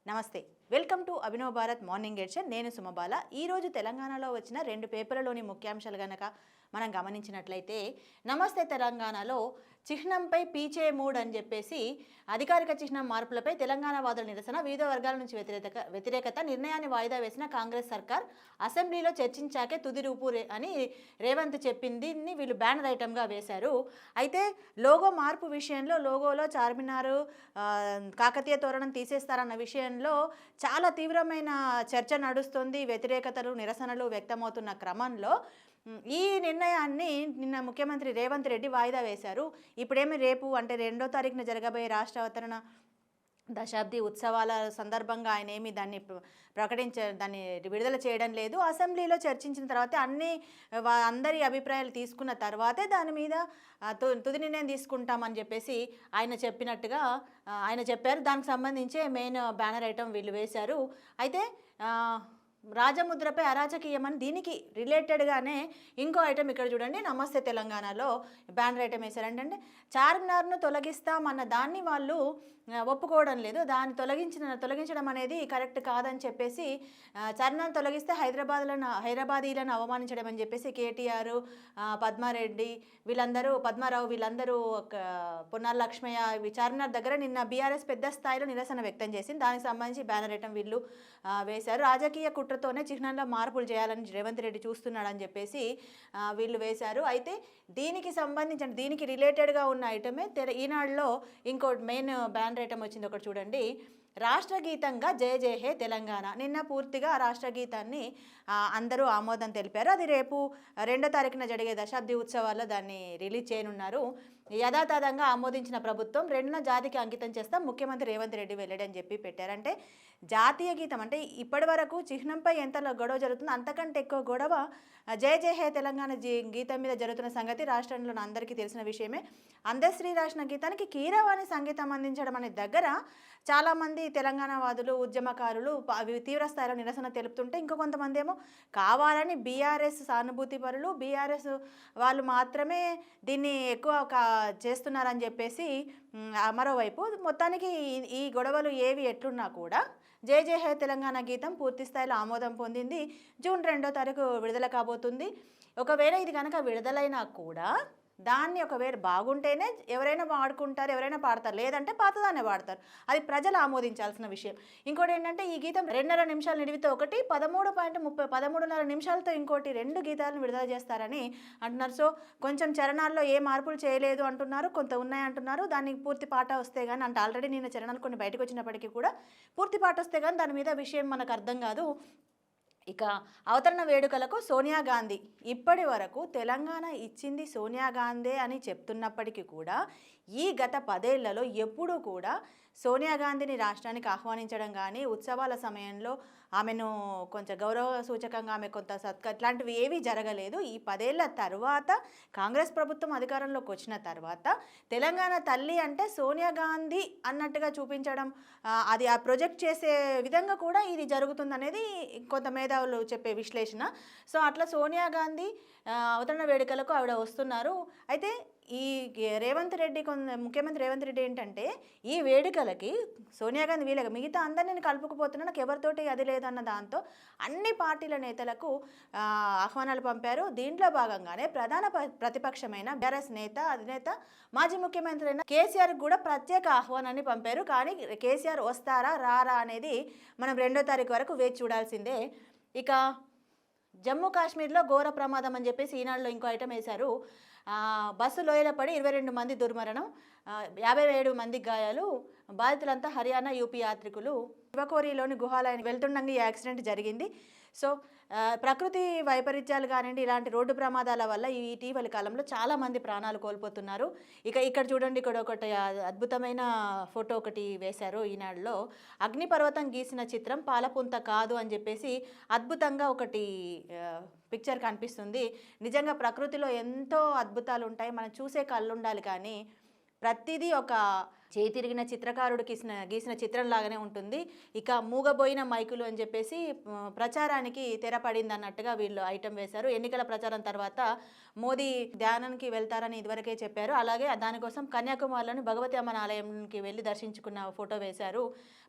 నమస్తే. Welcome to Abhinav Bharat morning edition. నేను సుమబాల. ఈరోజు తెలంగాణలో వచ్చిన 2 పేపర్లలోని ముఖ్యాంశాలు గనక మనం గమనించినట్లయితే, నమస్తే తెలంగాణలో చిహ్నంపై పీచే మూడ్ అని చెప్పేసి అధికారిక చిహ్నం మార్పులపై తెలంగాణ వాదుల నిరసన, వివిధ వర్గాల నుంచి వ్యతిరేకత, నిర్ణయాన్ని వాయిదా వేసిన కాంగ్రెస్ సర్కార్, అసెంబ్లీలో చర్చించాకే తుది రూపు అని రేవంత్ చెప్పింది. వీళ్ళు బ్యానర్ ఐటమ్గా వేశారు. అయితే లోగో మార్పు విషయంలో, లోగోలో చార్మినార్, కాకతీయ తోరణం తీసేస్తారన్న విషయంలో చాలా తీవ్రమైన చర్చ నడుస్తుంది. వ్యతిరేకతలు, నిరసనలు వ్యక్తమవుతున్న క్రమంలో ఈ నిర్ణయాన్ని నిన్న ముఖ్యమంత్రి రేవంత్ రెడ్డి వాయిదా వేశారు. ఇప్పుడేమి రేపు అంటే 2వ తారీఖున జరగబోయే రాష్ట్ర అవతరణ దశాబ్ది ఉత్సవాల సందర్భంగా ఆయన ఏమి దాన్ని దాన్ని విడుదల చేయడం లేదు. అసెంబ్లీలో చర్చించిన తర్వాత అందరి అభిప్రాయాలు తీసుకున్న తర్వాతే దాని మీద తుది నిర్ణయం తీసుకుంటామని చెప్పేసి ఆయన చెప్పినట్టుగా ఆయన చెప్పారు. దానికి సంబంధించే మెయిన్ బ్యానర్ ఐటమ్ వీళ్ళు వేశారు. అయితే రాజముద్రపై అరాచకీయమని దీనికి రిలేటెడ్గానే ఇంకో ఐటమ్ ఇక్కడ చూడండి. నమస్తే తెలంగాణలో బ్యానర్ ఐటమ్ వేశారంటే చార్మినార్ను తొలగిస్తామన్న దాన్ని వాళ్ళు ఒప్పుకోవడం లేదు. దాన్ని తొలగించడం అనేది కరెక్ట్ కాదని చెప్పేసి, చార్మినార్ను తొలగిస్తే హైదరాబాదీలను అవమానించడం అని చెప్పేసి కేటీఆర్, పద్మారెడ్డి పద్మారావు వీళ్ళందరూ పొన్నాల లక్ష్మయ్య చార్మినార్ దగ్గర నిన్న బీఆర్ఎస్ పెద్ద స్థాయిలో నిరసన వ్యక్తం చేసింది. దానికి సంబంధించి బ్యానర్ ఐటమ్ వీళ్ళు వేశారు. రాజకీయ కుట్రతోనే చిహ్నంలో మార్పులు చేయాలని రేవంత్ రెడ్డి చూస్తున్నాడని చెప్పేసి వీళ్ళు వేశారు. అయితే దీనికి రిలేటెడ్గా ఉన్న ఐటమే ఈనాడులో ఇంకో మెయిన్ బ్యానర్ ఐటమ్ వచ్చింది. ఒకటి చూడండి. రాష్ట్ర గీతంగా జయ జయ హే తెలంగాణ. నిన్న పూర్తిగా రాష్ట్ర గీతాన్ని అందరూ ఆమోదం తెలిపారు. అది రేపు 2వ తారీఖున జరిగే దశాబ్ది ఉత్సవాల్లో దాన్ని రిలీజ్ చేయనున్నారు. యథాతథంగా ఆమోదించిన ప్రభుత్వం 2న జాతికి అంకితం చేస్తాం ముఖ్యమంత్రి రేవంత్ రెడ్డి వెల్లడని చెప్పి పెట్టారంటే, జాతీయ గీతం అంటే ఇప్పటి వరకు చిహ్నంపై ఎంత గొడవ జరుగుతుందో అంతకంటే ఎక్కువ గొడవ జయ జయ హే తెలంగాణ గీతం మీద జరుగుతున్న సంగతి రాష్ట్రంలో అందరికీ తెలిసిన విషయమే. అందశ్రీ రాసిన గీతానికి కీరవాణి సంగీతం అందించడం అనే దగ్గర చాలామంది తెలంగాణ వాదులు, ఉద్యమకారులు తీవ్ర స్థాయిలో నిరసన తెలుపుతుంటే, ఇంకో కొంతమంది ఏమో కావాలని బీఆర్ఎస్ సానుభూతి పరులు, బీఆర్ఎస్ వాళ్ళు మాత్రమే దీన్ని ఎక్కువ చేస్తున్నారని చెప్పేసి మరోవైపు మొత్తానికి ఈ గొడవలు ఏవి ఎట్లున్నా కూడా జయ జయ హే తెలంగాణ గీతం పూర్తి స్థాయిలో ఆమోదం పొందింది. జూన్ 2వ తారీఖు విడుదల కాబోతుంది. ఒకవేళ ఇది కనుక విడుదలైనా కూడా దాన్ని ఒకవేళ బాగుంటేనే ఎవరైనా వాడుకుంటారు, ఎవరైనా పాడతారు, లేదంటే పాతదాన్నే వాడతారు. అది ప్రజలు ఆమోదించాల్సిన విషయం. ఇంకోటి ఏంటంటే, ఈ గీతం 2.5 నిమిషాలు నిడివితో ఒకటి, 13.30 నిమిషాలతో ఇంకోటి 2 గీతాలను విడుదల చేస్తారని అంటున్నారు. సో కొంచెం చరణాల్లో ఏ మార్పులు చేయలేదు అంటున్నారు, కొంత ఉన్నాయంటున్నారు. దానికి పూర్తి పాట వస్తే కానీ, అంటే ఆల్రెడీ నిన్న చరణాలు కొన్ని బయటకు వచ్చినప్పటికీ కూడా పూర్తి పాట వస్తే కానీ దాని మీద విషయం మనకు అర్థం కాదు. ఇక అవతరణ వేడుకలకు సోనియా గాంధీ, ఇప్పటి వరకు తెలంగాణ ఇచ్చింది సోనియా గాంధీ అని చెప్తున్నప్పటికీ కూడా ఈ గత 10 ఏళ్లలో ఎప్పుడూ కూడా సోనియా గాంధీని రాష్ట్రానికి ఆహ్వానించడం కానీ, ఉత్సవాల సమయంలో ఆమెను కొంచెం గౌరవ సూచకంగా ఆమె కొంత ఇట్లాంటివి ఏవీ జరగలేదు. ఈ 10 ఏళ్ల తర్వాత కాంగ్రెస్ ప్రభుత్వం అధికారంలోకి వచ్చిన తర్వాత తెలంగాణ తల్లి అంటే సోనియా గాంధీ అన్నట్టుగా చూపించడం, అది ఆ ప్రొజెక్ట్ చేసే విధంగా కూడా ఇది జరుగుతుందనేది కొంత మేధావులు చెప్పే విశ్లేషణ. సో అట్లా సోనియా గాంధీ అవతరణ వేడుకలకు ఆవిడ వస్తున్నారు. అయితే ఈ ముఖ్యమంత్రి రేవంత్ రెడ్డి ఏంటంటే, ఈ వేడుకలకి సోనియా గాంధీ మిగతా అందరినీ కలుపుకుపోతున్నా, నాకు ఎవరితోటి అది లేదన్న దాంతో అన్ని పార్టీల నేతలకు ఆహ్వానాలు పంపారు. దీంట్లో భాగంగానే ప్రధాన ప్రతిపక్షమైన బీఆర్ఎస్ అధినేత మాజీ ముఖ్యమంత్రి అయిన కేసీఆర్ కూడా ప్రత్యేక ఆహ్వానాన్ని పంపారు. కానీ కేసీఆర్ వస్తారా రారా అనేది మనం 2వ తారీఖు వరకు వేచి చూడాల్సిందే. ఇక జమ్మూ కాశ్మీర్లో ఘోర ప్రమాదం అని చెప్పేసి ఈనాడులో ఇంకో ఐటమ్ వేశారు. బస్సు లోయలో పడి 22 మంది దుర్మరణం, 57 మంది గాయాలు. బాధితులంతా హర్యానా, యూపీ యాత్రికులు. శివకోరిలోని గుహాలయానికి వెళ్తుండగా ఈ యాక్సిడెంట్ జరిగింది. సో ప్రకృతి వైపరీత్యాలు కానివ్వండి, ఇలాంటి రోడ్డు ప్రమాదాల వల్ల ఈ ఇటీవలి కాలంలో చాలామంది ప్రాణాలు కోల్పోతున్నారు. ఇక్కడ చూడండి, ఇక్కడ ఒకటి అద్భుతమైన ఫోటో ఒకటి వేశారు ఈనాడులో. అగ్నిపర్వతం గీసిన చిత్రం పాలపుంత కాదు అని చెప్పేసి అద్భుతంగా ఒకటి పిక్చర్ కనిపిస్తుంది. నిజంగా ప్రకృతిలో ఎంతో అద్భుతాలు ఉంటాయి, మనం చూసే కళ్ళు ఉండాలి. కానీ ప్రతిదీ ఒక చేతిరిగిన చిత్రకారుడు గీసిన చిత్రంలాగానే ఉంటుంది. ఇక మూగబోయిన మైకులు అని చెప్పేసి ప్రచారానికి తెరపడింది అన్నట్టుగా వీళ్ళు ఐటమ్ వేశారు. ఎన్నికల ప్రచారం తర్వాత మోదీ ధ్యానానికి వెళ్తారని ఇదివరకే చెప్పారు. అలాగే దానికోసం కన్యాకుమారిలోని భగవతి అమ్మన్ ఆలయంకి వెళ్ళి దర్శించుకున్న ఫోటో వేశారు.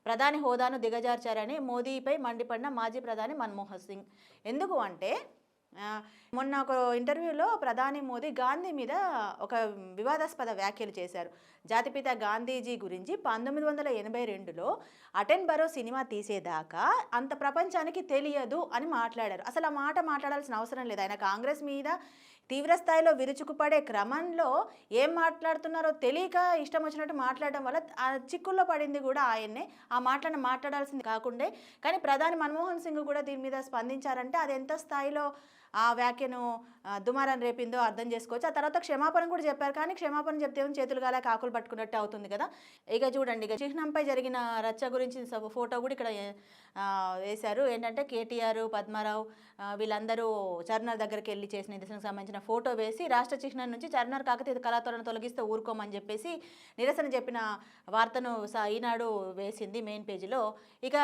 ప్రధాని హోదాను దిగజార్చారని మోదీపై మండిపడిన మాజీ ప్రధాని మన్మోహన్ సింగ్. ఎందుకు అంటే మొన్న ఒక ఇంటర్వ్యూలో ప్రధాని మోదీ గాంధీ మీద ఒక వివాదాస్పద వ్యాఖ్యలు చేశారు. జాతిపిత గాంధీజీ గురించి 1982లో అటెన్ బరో సినిమా తీసేదాకా అంత ప్రపంచానికి తెలియదు అని మాట్లాడారు. అసలు ఆ మాట మాట్లాడాల్సిన అవసరం లేదు. ఆయన కాంగ్రెస్ మీద తీవ్రస్థాయిలో విరుచుకుపడే క్రమంలో ఏం మాట్లాడుతున్నారో తెలియక ఇష్టం వచ్చినట్టు మాట్లాడడం వల్ల ఆ చిక్కుల్లో పడింది కూడా ఆయన్నే. ఆ మాటలను మాట్లాడాల్సింది కాకుండే. కానీ ప్రధాని మన్మోహన్ సింగ్ కూడా దీని మీద స్పందించారంటే అది ఎంత స్థాయిలో ఆ వ్యాఖ్యను దుమారం రేపిందో అర్థం చేసుకోవచ్చు. ఆ తర్వాత క్షమాపణ కూడా చెప్పారు. కానీ క్షమాపణ చెప్తే చేతులు గాల కాకులు పట్టుకున్నట్టు అవుతుంది కదా. ఇక చూడండి, ఇక చిహ్నంపై జరిగిన రచ్చ గురించి ఫోటో కూడా ఇక్కడ వేశారు. ఏంటంటే కేటీఆర్, పద్మారావు వీళ్ళందరూ చార్మినార్ దగ్గరికి వెళ్ళి చేసిన నిరసనకు సంబంధించిన ఫోటో వేసి రాష్ట్ర చిహ్నం నుంచి చార్మినార్ కాకతీయ కళాతోరణం తొలగిస్తే ఊరుకోమని చెప్పేసి నిరసన చెప్పిన వార్తను ఈనాడు వేసింది మెయిన్ పేజీలో. ఇక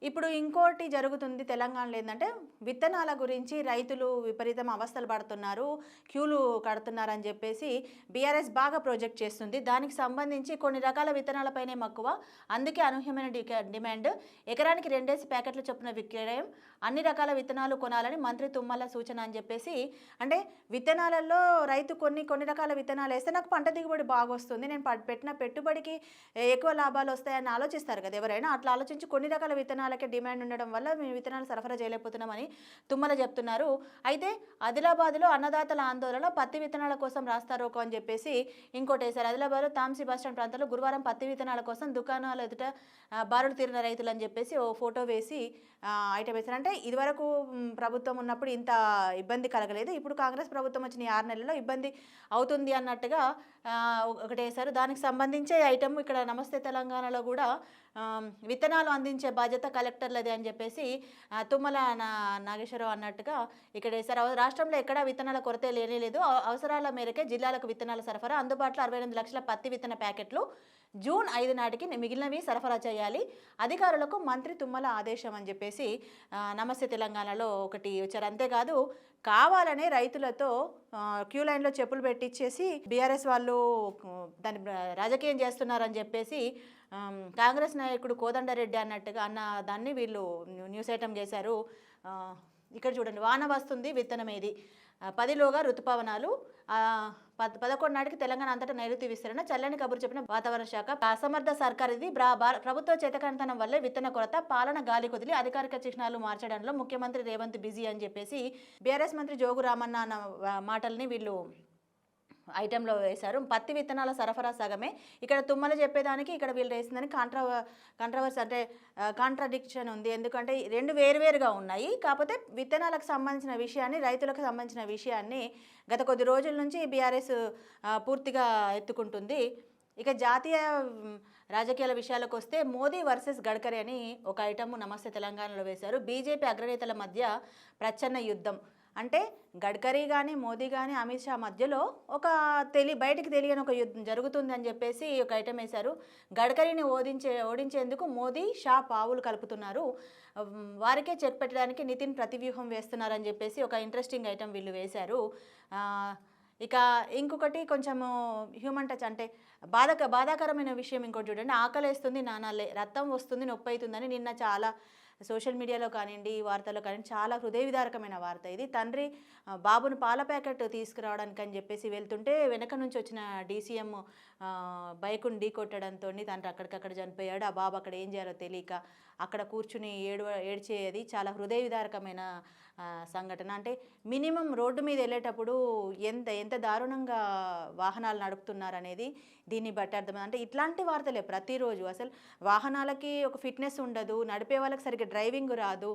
ఇప్పుడు ఇంకోటి జరుగుతుంది తెలంగాణలో. ఏంటంటే విత్తనాల గురించి రైతులు విపరీతం అవస్థలు పడుతున్నారు, క్యూలు కడుతున్నారని చెప్పేసి బీఆర్ఎస్ బాగా ప్రాజెక్ట్ చేస్తుంది. దానికి సంబంధించి కొన్ని రకాల విత్తనాలపైనే మక్కువ, అందుకే అనూహ్యమైన డిమాండ్. ఎకరానికి 2 ప్యాకెట్లు చొప్పున విక్రయం, అన్ని రకాల విత్తనాలు కొనాలని మంత్రి తుమ్మల సూచన అని చెప్పేసి. అంటే విత్తనాలలో రైతు కొన్ని రకాల విత్తనాలు వేస్తే నాకు పంట దిగుబడి బాగా వస్తుంది, నేను పెట్టిన పెట్టుబడికి ఎక్కువ లాభాలు వస్తాయని ఆలోచిస్తారు కదా ఎవరైనా. అట్లా ఆలోచించి కొన్ని రకాల విత్తనాలకే డిమాండ్ ఉండడం వల్ల మేము విత్తనాలు సరఫరా చేయలేకపోతున్నామని తుమ్మల చెప్తున్నారు. అయితే ఆదిలాబాద్లో అన్నదాతల ఆందోళన, పత్తి విత్తనాల కోసం రాస్తారోకో అని చెప్పేసి ఇంకోటి వేశారు. ఆదిలాబాద్లో తాంసీ బస్టాండ్ ప్రాంతంలో గురువారం పత్తి విత్తనాల కోసం దుకాణాల ఎదుట బారులు తీరిన రైతులు అని చెప్పేసి ఓ ఫోటో వేసి ఐటమ్ వేశారు. అంటే ఇదివరకు ప్రభుత్వం ఉన్నప్పుడు ఇంత ఇబ్బంది కలగలేదు, ఇప్పుడు కాంగ్రెస్ ప్రభుత్వం వచ్చిన 6 నెలల్లో ఇబ్బంది అవుతుంది అన్నట్టుగా ఒకటి వేశారు. దానికి సంబంధించే ఐటమ్ ఇక్కడ నమస్తే తెలంగాణలో కూడా విత్తనాలు అందించే బాధ్యత కలెక్టర్లది అని చెప్పేసి తుమ్మల నాగేశ్వరరావు అన్నట్టుగా ఇక్కడ వేశారు. రాష్ట్రంలో ఎక్కడా విత్తనాల కొరత లేనేలేదు, అవసరాల మేరకే జిల్లాలకు విత్తనాల సరఫరా, అందుబాటులో 68 లక్షల పత్తి విత్తన ప్యాకెట్లు జూన్ 5 నాటికి మిగిలినవి సరఫరా చేయాలి, అధికారులకు మంత్రి తుమ్మల ఆదేశం అని చెప్పేసి నమస్తే తెలంగాణలో ఒకటి వచ్చారు. అంతేకాదు కావాలనే రైతులతో క్యూ లైన్లో చెప్పులు పెట్టించేసి బీఆర్ఎస్ వాళ్ళు దాన్ని రాజకీయం చేస్తున్నారని చెప్పేసి కాంగ్రెస్ నాయకుడు కోదండరెడ్డి అన్నట్టుగా అన్న దాన్ని వీళ్ళు న్యూస్ ఐటమ్ చేశారు. ఇక్కడ చూడండి, వాన వస్తుంది విత్తనం ఏది, 10లోగా ఋతుపవనాలు, 11 నాటికి తెలంగాణ అంతటా నైరుతి విస్తరణ, చల్లని కబురు చెప్పిన వాతావరణ శాఖ, అసమర్థ సర్కార్ ఇది, ప్రభుత్వ చేతకంతనం వల్లే విత్తన కొరత, పాలన గాలి కొదిలి, అధికారిక చిహ్నాలు మార్చడంలో ముఖ్యమంత్రి రేవంత్ బిజీ అని చెప్పేసి బీఆర్ఎస్ మంత్రి జోగు రామన్న అన్న మాటల్ని వీళ్ళు ఐటెంలో వేశారు. పత్తి విత్తనాల సరఫరా సగమే, ఇక్కడ తుమ్మల చెప్పేదానికి ఇక్కడ వీళ్ళు వేసిందని కాంట్రవర్సీ అంటే కాంట్రాడిక్షన్ ఉంది. ఎందుకంటే రెండు వేరువేరుగా ఉన్నాయి. కాకపోతే విత్తనాలకు సంబంధించిన విషయాన్ని, రైతులకు సంబంధించిన విషయాన్ని గత కొద్ది రోజుల నుంచి బీఆర్ఎస్ పూర్తిగా ఎత్తుకుంటుంది. ఇక జాతీయ రాజకీయాల విషయాలకు వస్తే మోదీ వర్సెస్ గడ్కరీ అని ఒక ఐటమ్ నమస్తే తెలంగాణలో వేశారు. బీజేపీ అగ్రనేతల మధ్య ప్రచ్ఛన్న యుద్ధం. అంటే గడ్కరీ కానీ మోదీ కానీ అమిత్ షా మధ్యలో ఒక బయటికి తెలియని ఒక యుద్ధం జరుగుతుంది అని చెప్పేసి ఒక ఐటమ్ వేశారు. గడ్కరీని ఓడించేందుకు మోదీ షా పావులు కలుపుతున్నారు, వారికే చెక్ పెట్టడానికి నితిన్ ప్రతివ్యూహం వేస్తున్నారని చెప్పేసి ఒక ఇంట్రెస్టింగ్ ఐటమ్ వీళ్ళు వేశారు. ఇక ఇంకొకటి కొంచెము హ్యూమన్ టచ్ అంటే బాధాకరమైన విషయం ఇంకోటి చూడండి. ఆకలేస్తుంది నానాలే, రక్తం వస్తుంది నొప్పి అవుతుందని నిన్న చాలా సోషల్ మీడియాలో కానివ్వండి, వార్తల్లో కానివ్వండి చాలా హృదయ విదారకమైన వార్త ఇది. తండ్రి బాబును పాల ప్యాకెట్ తీసుకురావడానికి అని చెప్పేసి వెళ్తుంటే వెనక నుంచి వచ్చిన డీసీఎం బైకును ఢీ కొట్టడంతో తండ్రి అక్కడికక్కడ చనిపోయాడు. ఆ బాబు అక్కడ ఏం చేయాలో తెలియక అక్కడ కూర్చుని ఏడ్చేది చాలా హృదయ విదారకమైన సంఘటన. అంటే మినిమం రోడ్డు మీద వెళ్ళేటప్పుడు ఎంత దారుణంగా వాహనాలు నడుపుతున్నారనేది దీన్ని బట్టి అర్థం. అంటే ఇట్లాంటి వార్తలే ప్రతిరోజు. అసలు వాహనాలకి ఒక ఫిట్నెస్ ఉండదు, నడిపే వాళ్ళకి సరిగ్గా డ్రైవింగ్ రాదు,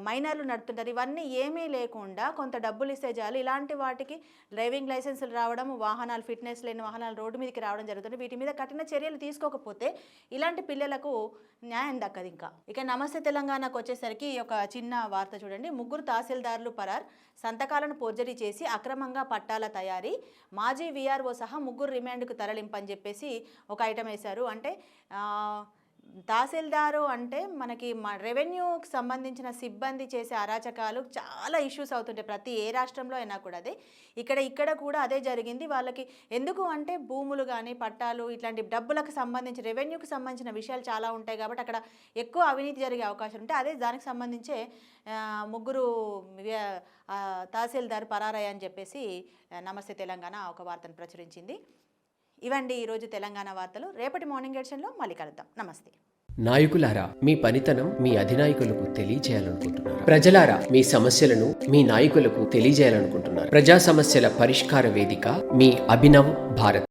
మైనర్లు నడుపుతుంటారు. ఇవన్నీ ఏమీ లేకుండా కొంత డబ్బులు ఇస్తే చాలు ఇలాంటి వాటికి డ్రైవింగ్ లైసెన్సులు రావడం, వాహనాలు ఫిట్నెస్ లేని వాహనాలు రోడ్డు మీదకి రావడం జరుగుతుంది. వీటి మీద కఠిన చర్యలు తీసుకోకపోతే ఇలాంటి పిల్లలకు న్యాయం దక్కదు. ఇక నమస్తే తెలంగాణకు వచ్చేసరికి ఒక చిన్న వార్త చూడండి. 3 తహసీల్దారులు పరార్, సంతకాలను ఫోర్జరీ చేసి అక్రమంగా పట్టాల తయారీ, మాజీ వీఆర్ఓ సహా 3 రిమాండ్కు తరలింపని చెప్పేసి ఒక ఐటమ్ వేశారు. అంటే తహసీల్దారు అంటే మనకి రెవెన్యూకి సంబంధించిన సిబ్బంది చేసే అరాచకాలు చాలా ఇష్యూస్ అవుతుంటాయి ప్రతి ఏ రాష్ట్రంలో అయినా కూడా అదే ఇక్కడ కూడా అదే జరిగింది. వాళ్ళకి ఎందుకు అంటే భూములు కానీ పట్టాలు ఇట్లాంటి డబ్బులకు సంబంధించి రెవెన్యూకి సంబంధించిన విషయాలు చాలా ఉంటాయి కాబట్టి అక్కడ ఎక్కువ అవినీతి జరిగే అవకాశం ఉంటాయి. అదే దానికి సంబంధించే ముగ్గురు తహసీల్దార్ పరారయ్య అని చెప్పేసి నమస్తే తెలంగాణ ఒక వార్తను ప్రచురించింది. ఇవండి ఈరోజు తెలంగాణ వార్తలు. రేపటి మార్నింగ్ ఎడిషన్లో మళ్ళీ కలుద్దాం. నమస్తే. నాయకులారా, మీ పనితనం మీ అధినాయకులకు తెలియజేయాలనుకుంటున్నారు. ప్రజలారా, మీ సమస్యలను మీ నాయకులకు తెలియజేయాలనుకుంటున్నారు. ప్రజా సమస్యల పరిష్కార వేదిక మీ అభినవ్ భారత్.